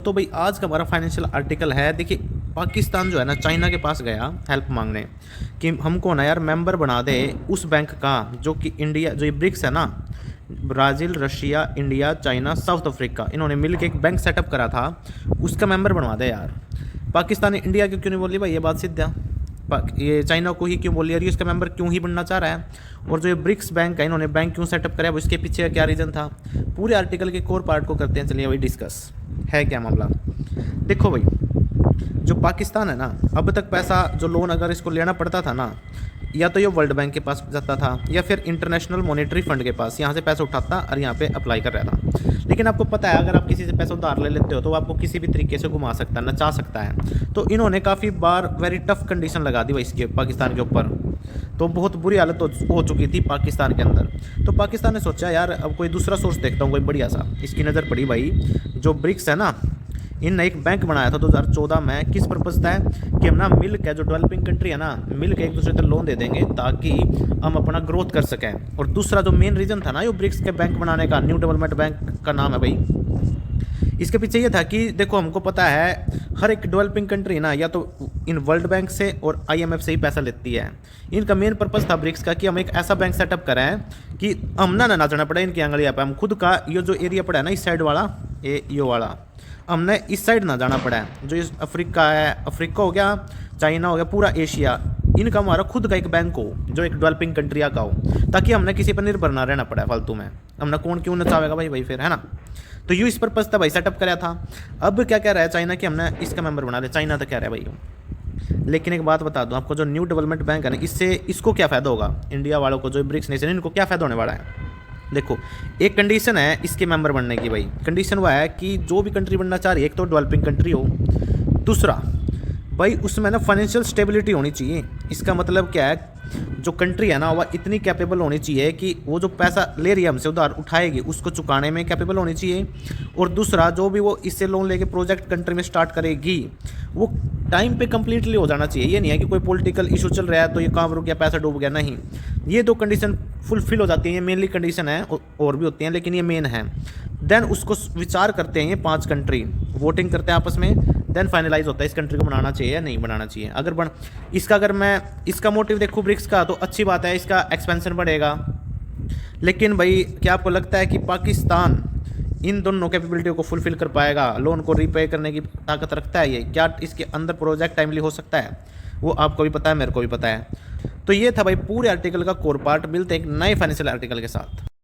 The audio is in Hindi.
तो भाई आज का हमारा फाइनेंशियल आर्टिकल है। देखिए, पाकिस्तान जो है ना चाइना के पास गया हेल्प मांगने कि हमको ना यार मेंबर बना दे उस बैंक का जो कि इंडिया, जो ये ब्रिक्स है ना, Brazil, Russia, India, China, south Africa, इन्होंने मिल के एक बैंक सेटअप करा था, उसका मेंबर बनवा दे यार। पाकिस्तान ने इंडिया क्यों क्यों नहीं बोली भाई, ये बात सिद्ध है। ये चाइना को ही क्यों बोली यार, ये उसका मेंबर क्यों ही बनना चाह रहा है। और जो ये ब्रिक्स बैंक है, इन्होंने बैंक क्यों सेटअप कराया, उसके पीछे क्या रीज़न था, पूरे आर्टिकल के कोर पार्ट को करते हैं। चलिए भाई डिस्कस है क्या मामला। देखो भाई, जो पाकिस्तान है ना, अब तक पैसा जो लोन अगर इसको लेना पड़ता था ना, या तो ये वर्ल्ड बैंक के पास जाता था या फिर इंटरनेशनल मॉनेटरी फंड के पास, यहाँ से पैसा उठाता और यहाँ पे अप्लाई कर रहा था। लेकिन आपको पता है अगर आप किसी से पैसा उधार ले लेते हो तो वो आपको किसी भी तरीके से घुमा सकता है, नचा सकता है। तो इन्होंने काफ़ी बार वेरी टफ कंडीशन लगा दी भाई इसके पाकिस्तान के ऊपर। तो बहुत बुरी हालत हो चुकी थी पाकिस्तान के अंदर। तो पाकिस्तान ने सोचा यार अब कोई दूसरा सोर्स देखता हूँ कोई बढ़िया सा। इसकी नज़र पड़ी भाई जो ब्रिक्स है ना, इनने एक बैंक बनाया था 2014 में। किस पर्पज़ था कि हम ना मिल के, जो डेवलपिंग कंट्री है ना, मिल के एक दूसरे से लोन दे देंगे ताकि हम अपना ग्रोथ कर सकें। और दूसरा जो मेन रीज़न था ना ये ब्रिक्स के बैंक बनाने का, न्यू डेवलपमेंट बैंक का नाम है भाई, इसके पीछे ये था कि देखो हमको पता है हर एक डेवलपिंग कंट्री ना या तो इन वर्ल्ड बैंक से और IMF से ही पैसा लेती है। इनका मेन पर्पज़ था ब्रिक्स का कि हम एक ऐसा बैंक सेटअप करें कि हम ना नाचना पड़े इनकी आंगलियाँ पे। हम खुद का ये जो एरिया पड़ा है ना, इस साइड वाला, ये वाला, हमने इस साइड ना जाना पड़ा है। जो इस अफ्रीका है, अफ्रीका हो गया, चाइना हो गया, पूरा एशिया, इनका हमारा खुद का एक बैंक हो जो एक डेवलपिंग कंट्रिया का हो, ताकि हमने किसी पर निर्भर ना रहना पड़ा फालतू में। हमने कौन क्यों नचावेगा भाई फिर, है ना। तो यू इस पर्पज़ था भाई सेटअप कराया था। अब क्या कह रहा है चाइना कि हमने इसका मेंबर बना दिया, चाइना तो कह रहा है भाई। लेकिन एक बात बता दूं आपको, जो न्यू डेवलपमेंट बैंक है ना, इससे इसको क्या फ़ायदा होगा, इंडिया वालों को, जो ब्रिक्स नेशन, इनको क्या फ़ायदा होने वाला है। देखो, एक कंडीशन है इसके मेंबर बनने की भाई। कंडीशन वह है कि जो भी कंट्री बनना चाह रही है, एक तो डेवलपिंग कंट्री हो, दूसरा भाई उसमें ना फाइनेंशियल स्टेबिलिटी होनी चाहिए। इसका मतलब क्या है, जो कंट्री है ना वह इतनी कैपेबल होनी चाहिए कि वो जो पैसा ले रही है हमसे उधार उठाएगी उसको चुकाने में कैपेबल होनी चाहिए। और दूसरा, जो भी वो इससे लोन लेके प्रोजेक्ट कंट्री में स्टार्ट करेगी वो टाइम पे कम्प्लीटली हो जाना चाहिए। ये नहीं है कि कोई पॉलिटिकल इशू चल रहा है तो ये काम रुक गया, पैसा डूब गया, नहीं। ये दो कंडीशन फुलफिल हो जाती है, ये मेनली कंडीशन है, और भी होती हैं लेकिन ये मेन है। देन उसको विचार करते हैं ये 5 कंट्री, वोटिंग करते हैं आपस में, देन फाइनलाइज होता है इस कंट्री को बनाना चाहिए या नहीं बनाना चाहिए। अगर मैं इसका मोटिव देखूँ ब्रिक्स का, तो अच्छी बात है, इसका एक्सपेंशन बढ़ेगा। लेकिन भाई क्या आपको लगता है कि पाकिस्तान इन दोनों कैपेबिलिटियों को फुलफिल कर पाएगा, लोन को रीपे करने की ताकत रखता है ये, क्या इसके अंदर प्रोजेक्ट टाइमली हो सकता है, वो आपको भी पता है, मेरे को भी पता है। तो ये था भाई पूरे आर्टिकल का कोर पार्ट। मिलते हैं एक नए फाइनेंशियल आर्टिकल के साथ।